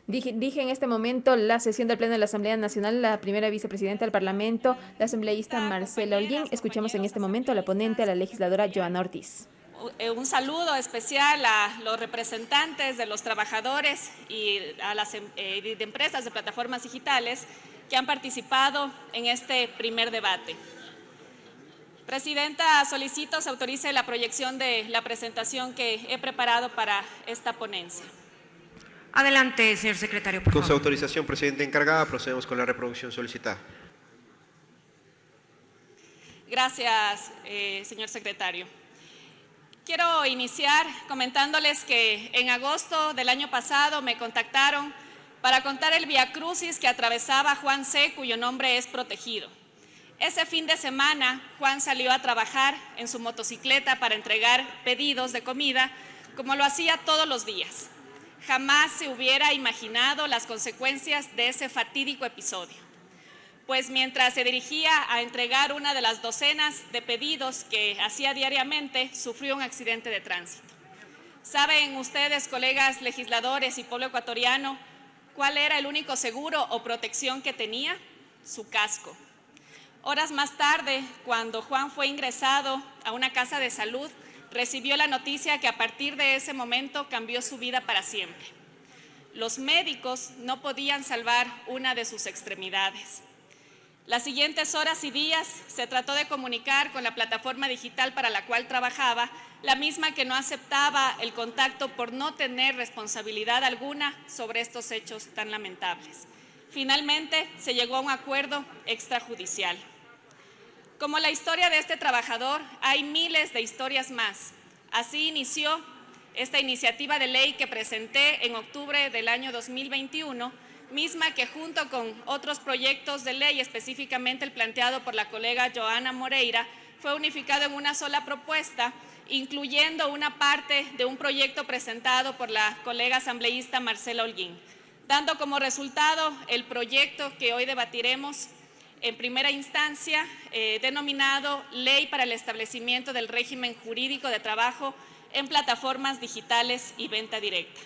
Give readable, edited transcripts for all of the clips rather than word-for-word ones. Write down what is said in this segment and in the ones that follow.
Dije en este momento la sesión del Pleno de la Asamblea Nacional, la primera vicepresidenta del Parlamento, la asambleísta Marcela Holguín. Escuchamos en este momento a la ponente, a la legisladora Johanna Ortiz. Un saludo especial a los representantes de los trabajadores y a las de empresas de plataformas digitales que han participado en este primer debate. Presidenta, solicito se autorice la proyección de la presentación que he preparado para esta ponencia. Adelante, señor secretario, por Con su favor. autorización, presidente encargada, procedemos con la reproducción solicitada. Gracias, señor secretario. Quiero iniciar comentándoles que en agosto del año pasado me contactaron para contar el viacrucis que atravesaba Juan C., cuyo nombre es protegido. Ese fin de semana, Juan salió a trabajar en su motocicleta para entregar pedidos de comida, como lo hacía todos los días. Jamás se hubiera imaginado las consecuencias de ese fatídico episodio. Pues mientras se dirigía a entregar una de las docenas de pedidos que hacía diariamente, sufrió un accidente de tránsito. ¿Saben ustedes, colegas legisladores y pueblo ecuatoriano, cuál era el único seguro o protección que tenía? Su casco. Horas más tarde, cuando Juan fue ingresado a una casa de salud, recibió la noticia que a partir de ese momento cambió su vida para siempre. Los médicos no podían salvar una de sus extremidades. Las siguientes horas y días se trató de comunicar con la plataforma digital para la cual trabajaba, la misma que no aceptaba el contacto por no tener responsabilidad alguna sobre estos hechos tan lamentables. Finalmente se llegó a un acuerdo extrajudicial. Como la historia de este trabajador, hay miles de historias más. Así inició esta iniciativa de ley que presenté en octubre del año 2021, misma que junto con otros proyectos de ley, específicamente el planteado por la colega Johanna Moreira, fue unificado en una sola propuesta, incluyendo una parte de un proyecto presentado por la colega asambleísta Marcela Holguín, dando como resultado el proyecto que hoy debatiremos en primera instancia, denominado Ley para el Establecimiento del Régimen Jurídico de Trabajo en Plataformas Digitales y Venta Directa.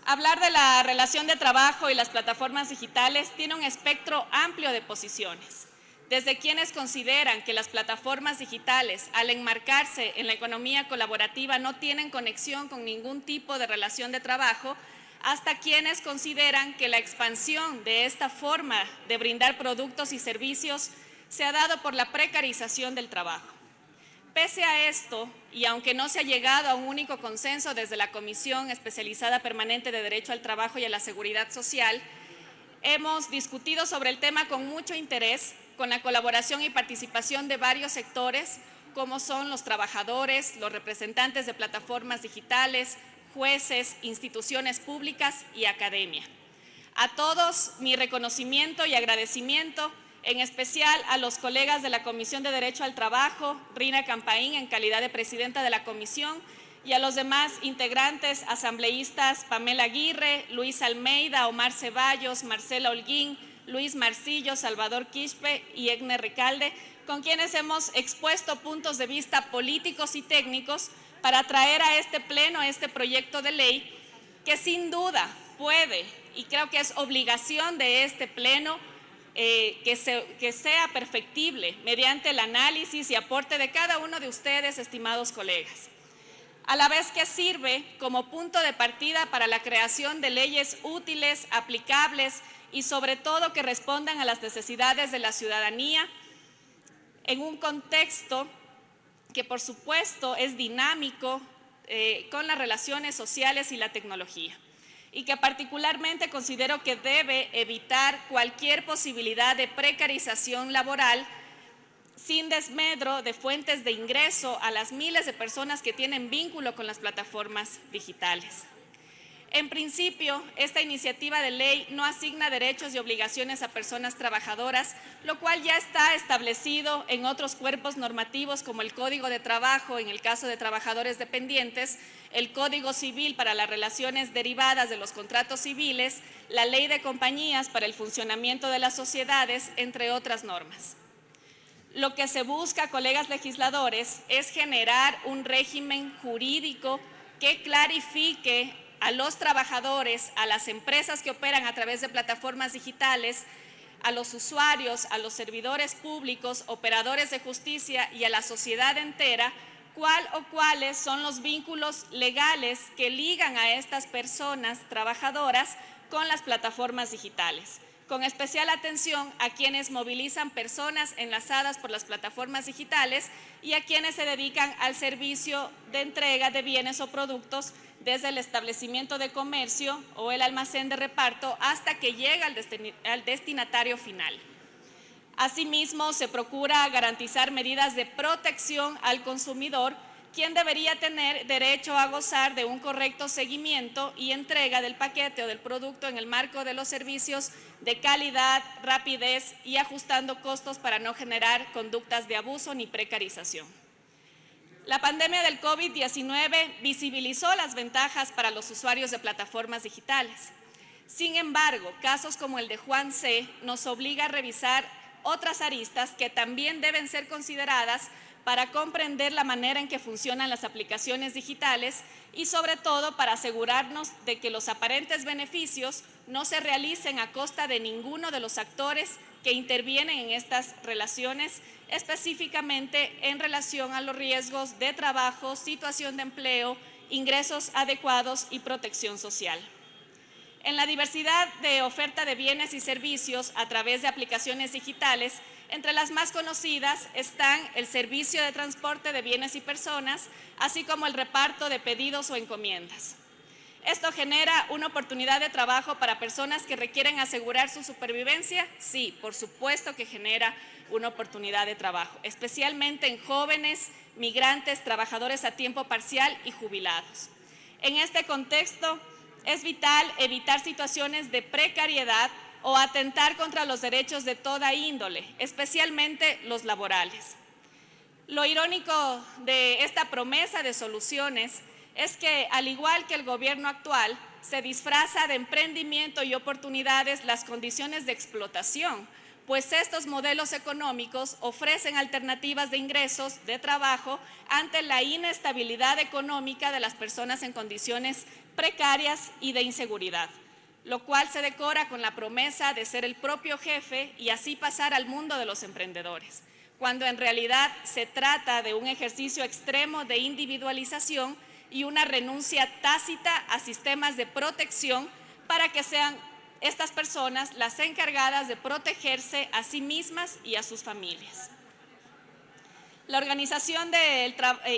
Hablar de la relación de trabajo y las plataformas digitales tiene un espectro amplio de posiciones, desde quienes consideran que las plataformas digitales, al enmarcarse en la economía colaborativa, no tienen conexión con ningún tipo de relación de trabajo, hasta quienes consideran que la expansión de esta forma de brindar productos y servicios se ha dado por la precarización del trabajo. Pese a esto, y aunque no se ha llegado a un único consenso desde la Comisión Especializada Permanente de Derecho al Trabajo y a la Seguridad Social, hemos discutido sobre el tema con mucho interés, con la colaboración y participación de varios sectores, como son los trabajadores, los representantes de plataformas digitales, jueces, instituciones públicas y academia. A todos mi reconocimiento y agradecimiento, en especial a los colegas de la Comisión de Derecho al Trabajo, Rina Campaín en calidad de presidenta de la comisión, y a los demás integrantes asambleístas Pamela Aguirre, Luis Almeida, Omar Ceballos, Marcela Holguín, Luis Marcillo, Salvador Quispe y Egner Recalde, con quienes hemos expuesto puntos de vista políticos y técnicos para traer a este pleno este proyecto de ley que sin duda puede, y creo que es obligación de este pleno, que sea perfectible mediante el análisis y aporte de cada uno de ustedes, estimados colegas. A la vez que sirve como punto de partida para la creación de leyes útiles, aplicables y sobre todo que respondan a las necesidades de la ciudadanía en un contexto que por supuesto es dinámico con las relaciones sociales y la tecnología, y que particularmente considero que debe evitar cualquier posibilidad de precarización laboral sin desmedro de fuentes de ingreso a las miles de personas que tienen vínculo con las plataformas digitales. En principio, esta iniciativa de ley no asigna derechos y obligaciones a personas trabajadoras, lo cual ya está establecido en otros cuerpos normativos como el Código de Trabajo en el caso de trabajadores dependientes, el Código Civil para las relaciones derivadas de los contratos civiles, la Ley de Compañías para el funcionamiento de las sociedades, entre otras normas. Lo que se busca, colegas legisladores, es generar un régimen jurídico que clarifique a los trabajadores, a las empresas que operan a través de plataformas digitales, a los usuarios, a los servidores públicos, operadores de justicia y a la sociedad entera, cuál o cuáles son los vínculos legales que ligan a estas personas trabajadoras con las plataformas digitales, con especial atención a quienes movilizan personas enlazadas por las plataformas digitales y a quienes se dedican al servicio de entrega de bienes o productos desde el establecimiento de comercio o el almacén de reparto hasta que llega al destinatario final. Asimismo, se procura garantizar medidas de protección al consumidor, quien debería tener derecho a gozar de un correcto seguimiento y entrega del paquete o del producto en el marco de los servicios de calidad, rapidez y ajustando costos para no generar conductas de abuso ni precarización. La pandemia del COVID-19 visibilizó las ventajas para los usuarios de plataformas digitales. Sin embargo, casos como el de Juan C. nos obliga a revisar otras aristas que también deben ser consideradas para comprender la manera en que funcionan las aplicaciones digitales y sobre todo para asegurarnos de que los aparentes beneficios no se realicen a costa de ninguno de los actores que intervienen en estas relaciones, específicamente en relación a los riesgos de trabajo, situación de empleo, ingresos adecuados y protección social. En la diversidad de oferta de bienes y servicios a través de aplicaciones digitales, entre las más conocidas están el servicio de transporte de bienes y personas, así como el reparto de pedidos o encomiendas. ¿Esto genera una oportunidad de trabajo para personas que requieren asegurar su supervivencia? Sí, por supuesto que genera una oportunidad de trabajo, especialmente en jóvenes, migrantes, trabajadores a tiempo parcial y jubilados. En este contexto, es vital evitar situaciones de precariedad o atentar contra los derechos de toda índole, especialmente los laborales. Lo irónico de esta promesa de soluciones es que, al igual que el gobierno actual, se disfraza de emprendimiento y oportunidades las condiciones de explotación, pues estos modelos económicos ofrecen alternativas de ingresos, de trabajo, ante la inestabilidad económica de las personas en condiciones precarias y de inseguridad, lo cual se decora con la promesa de ser el propio jefe y así pasar al mundo de los emprendedores, cuando en realidad se trata de un ejercicio extremo de individualización y una renuncia tácita a sistemas de protección para que sean estas personas las encargadas de protegerse a sí mismas y a sus familias. La Organización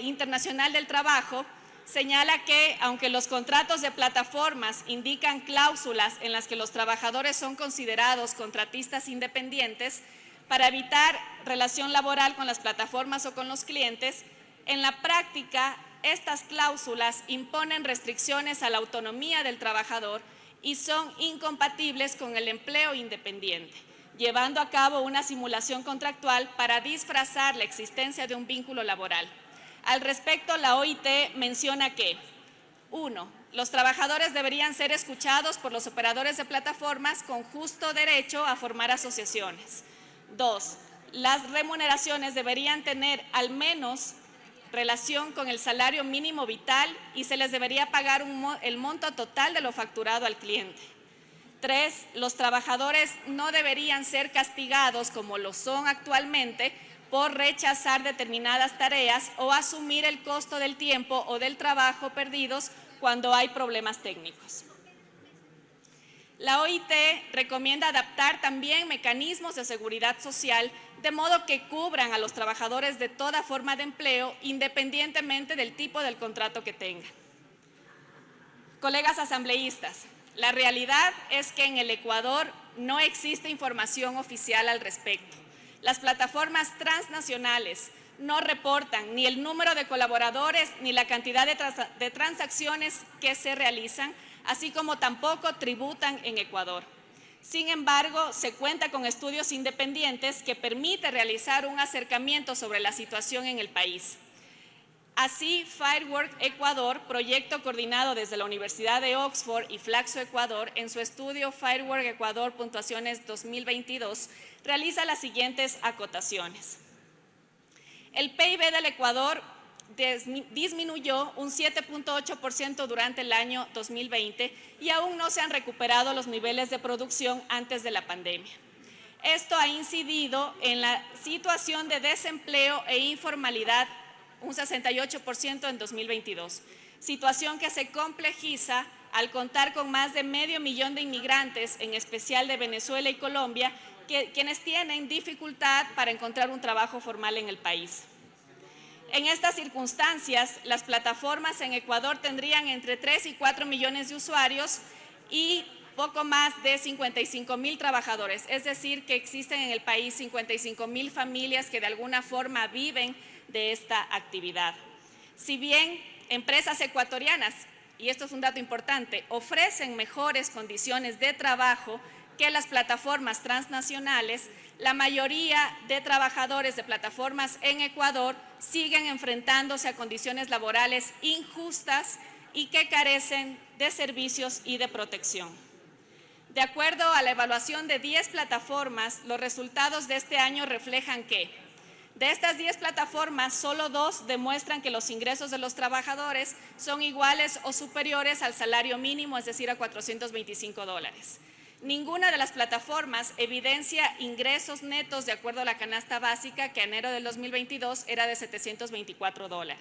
Internacional del Trabajo señala que, aunque los contratos de plataformas indican cláusulas en las que los trabajadores son considerados contratistas independientes, para evitar relación laboral con las plataformas o con los clientes, en la práctica estas cláusulas imponen restricciones a la autonomía del trabajador y son incompatibles con el empleo independiente, llevando a cabo una simulación contractual para disfrazar la existencia de un vínculo laboral. Al respecto, la OIT menciona que 1. Los trabajadores deberían ser escuchados por los operadores de plataformas con justo derecho a formar asociaciones. 2. Las remuneraciones deberían tener al menos relación con el salario mínimo vital y se les debería pagar el monto total de lo facturado al cliente. 3. Los trabajadores no deberían ser castigados como lo son actualmente por rechazar determinadas tareas o asumir el costo del tiempo o del trabajo perdidos cuando hay problemas técnicos. La OIT recomienda adaptar también mecanismos de seguridad social de modo que cubran a los trabajadores de toda forma de empleo independientemente del tipo del contrato que tengan. Colegas asambleístas, la realidad es que en el Ecuador no existe información oficial al respecto. Las plataformas transnacionales no reportan ni el número de colaboradores ni la cantidad de transacciones que se realizan, así como tampoco tributan en Ecuador. Sin embargo, se cuenta con estudios independientes que permiten realizar un acercamiento sobre la situación en el país. Así, Firework Ecuador, proyecto coordinado desde la Universidad de Oxford y Flaxo Ecuador, en su estudio Firework Ecuador Puntuaciones 2022, realiza las siguientes acotaciones. El PIB del Ecuador disminuyó un 7.8% durante el año 2020 y aún no se han recuperado los niveles de producción antes de la pandemia. Esto ha incidido en la situación de desempleo e informalidad, un 68% en 2022, situación que se complejiza al contar con más de 500.000 de inmigrantes, en especial de Venezuela y Colombia, quienes tienen dificultad para encontrar un trabajo formal en el país. En estas circunstancias, las plataformas en Ecuador tendrían entre 3 y 4 millones de usuarios y poco más de 55.000 trabajadores, es decir, que existen en el país 55.000 familias que de alguna forma viven de esta actividad. Si bien empresas ecuatorianas, y esto es un dato importante, ofrecen mejores condiciones de trabajo que las plataformas transnacionales, la mayoría de trabajadores de plataformas en Ecuador siguen enfrentándose a condiciones laborales injustas y que carecen de servicios y de protección. De acuerdo a la evaluación de 10 plataformas, los resultados de este año reflejan que de estas 10 plataformas, solo 2 demuestran que los ingresos de los trabajadores son iguales o superiores al salario mínimo, es decir, a $425. Ninguna de las plataformas evidencia ingresos netos de acuerdo a la canasta básica, que en enero del 2022 era de $724.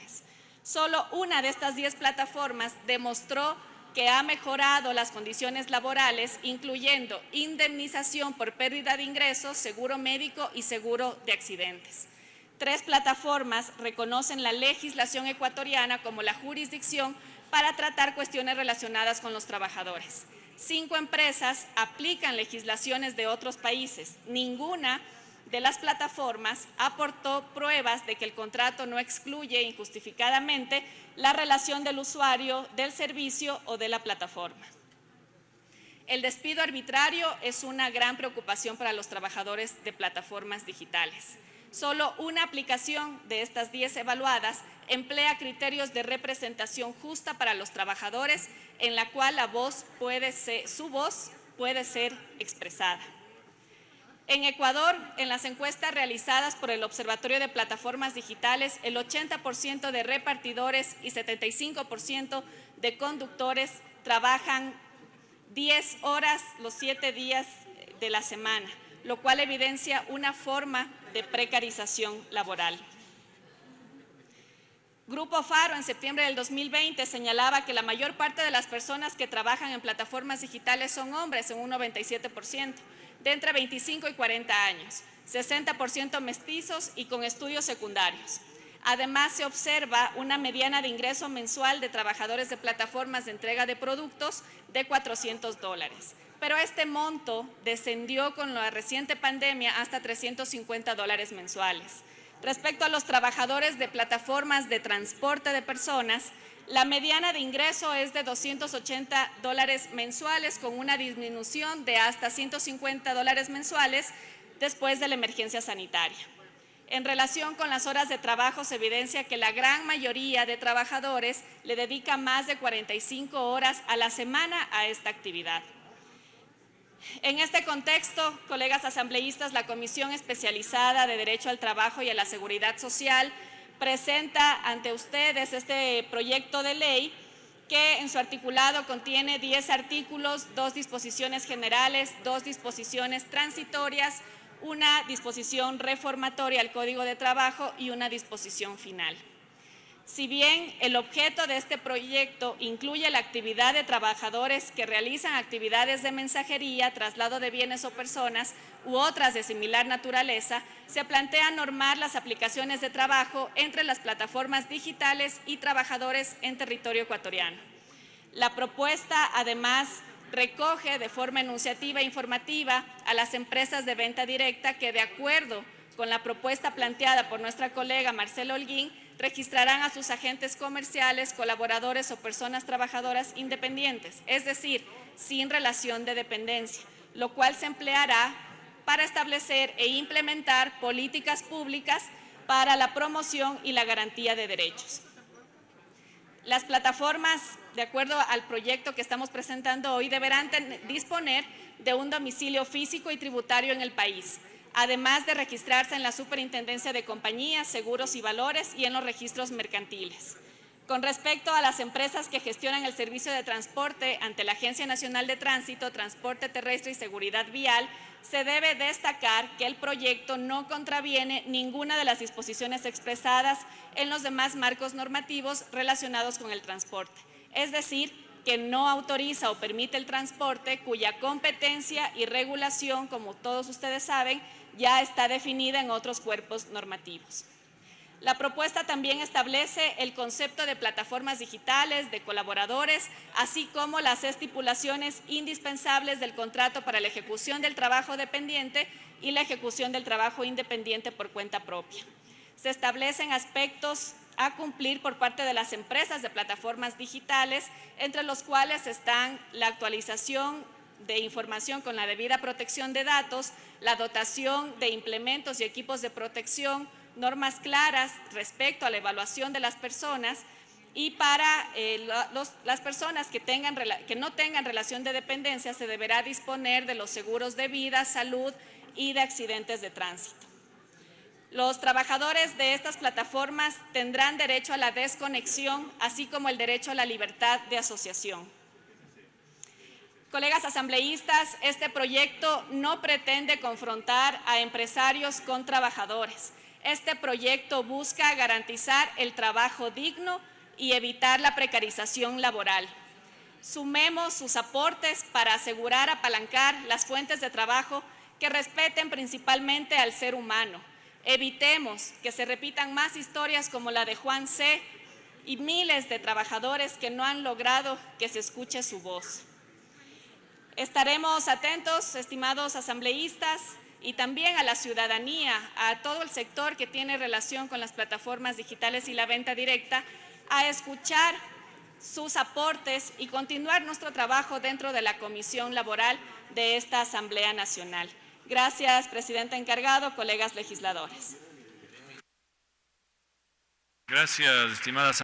Solo una de estas 10 plataformas demostró que ha mejorado las condiciones laborales, incluyendo indemnización por pérdida de ingresos, seguro médico y seguro de accidentes. 3 plataformas reconocen la legislación ecuatoriana como la jurisdicción para tratar cuestiones relacionadas con los trabajadores. 5 empresas aplican legislaciones de otros países. Ninguna de las plataformas aportó pruebas de que el contrato no excluye injustificadamente la relación del usuario, del servicio o de la plataforma. El despido arbitrario es una gran preocupación para los trabajadores de plataformas digitales. Solo una aplicación de estas 10 evaluadas emplea criterios de representación justa para los trabajadores, en la cual su voz puede ser expresada. En Ecuador, en las encuestas realizadas por el Observatorio de Plataformas Digitales, el 80% de repartidores y 75% de conductores trabajan 10 horas los 7 días de la semana, lo cual evidencia una forma de precarización laboral. Grupo Faro en septiembre del 2020 señalaba que la mayor parte de las personas que trabajan en plataformas digitales son hombres, en un 97%, de entre 25 y 40 años, 60% mestizos y con estudios secundarios. Además, se observa una mediana de ingreso mensual de trabajadores de plataformas de entrega de productos de $400. Pero este monto descendió con la reciente pandemia hasta $350 mensuales. Respecto a los trabajadores de plataformas de transporte de personas, la mediana de ingreso es de $280 mensuales, con una disminución de hasta $150 mensuales después de la emergencia sanitaria. En relación con las horas de trabajo, se evidencia que la gran mayoría de trabajadores le dedica más de 45 horas a la semana a esta actividad. En este contexto, colegas asambleístas, la Comisión Especializada de Derecho al Trabajo y a la Seguridad Social presenta ante ustedes este proyecto de ley que en su articulado contiene 10 artículos, 2 disposiciones generales, 2 disposiciones transitorias, una disposición reformatoria al Código de Trabajo y una disposición final. Si bien el objeto de este proyecto incluye la actividad de trabajadores que realizan actividades de mensajería, traslado de bienes o personas u otras de similar naturaleza, se plantea normar las aplicaciones de trabajo entre las plataformas digitales y trabajadores en territorio ecuatoriano. La propuesta, además, recoge de forma enunciativa e informativa a las empresas de venta directa que, de acuerdo con la propuesta planteada por nuestra colega Marcela Holguín, registrarán a sus agentes comerciales, colaboradores o personas trabajadoras independientes, es decir, sin relación de dependencia, lo cual se empleará para establecer e implementar políticas públicas para la promoción y la garantía de derechos. Las plataformas, de acuerdo al proyecto que estamos presentando hoy, deberán disponer de un domicilio físico y tributario en el país. además de registrarse en la Superintendencia de Compañías, Seguros y Valores y en los registros mercantiles. Con respecto a las empresas que gestionan el servicio de transporte ante la Agencia Nacional de Tránsito, Transporte Terrestre y Seguridad Vial, se debe destacar que el proyecto no contraviene ninguna de las disposiciones expresadas en los demás marcos normativos relacionados con el transporte. Es decir, que no autoriza o permite el transporte cuya competencia y regulación, como todos ustedes saben, ya está definida en otros cuerpos normativos. La propuesta también establece el concepto de plataformas digitales, de colaboradores, así como las estipulaciones indispensables del contrato para la ejecución del trabajo dependiente y la ejecución del trabajo independiente por cuenta propia. Se establecen aspectos a cumplir por parte de las empresas de plataformas digitales, entre los cuales están la actualización de información con la debida protección de datos, la dotación de implementos y equipos de protección, normas claras respecto a la evaluación de las personas y para las personas que no tengan relación de dependencia se deberá disponer de los seguros de vida, salud y de accidentes de tránsito. Los trabajadores de estas plataformas tendrán derecho a la desconexión, así como el derecho a la libertad de asociación. Colegas asambleístas, este proyecto no pretende confrontar a empresarios con trabajadores. Este proyecto busca garantizar el trabajo digno y evitar la precarización laboral. Sumemos sus aportes para asegurar apalancar las fuentes de trabajo que respeten principalmente al ser humano. Evitemos que se repitan más historias como la de Juan C. y miles de trabajadores que no han logrado que se escuche su voz. Estaremos atentos, estimados asambleístas, y también a la ciudadanía, a todo el sector que tiene relación con las plataformas digitales y la venta directa, a escuchar sus aportes y continuar nuestro trabajo dentro de la Comisión Laboral de esta Asamblea Nacional. Gracias, presidente encargado, colegas legisladores. Gracias, estimadas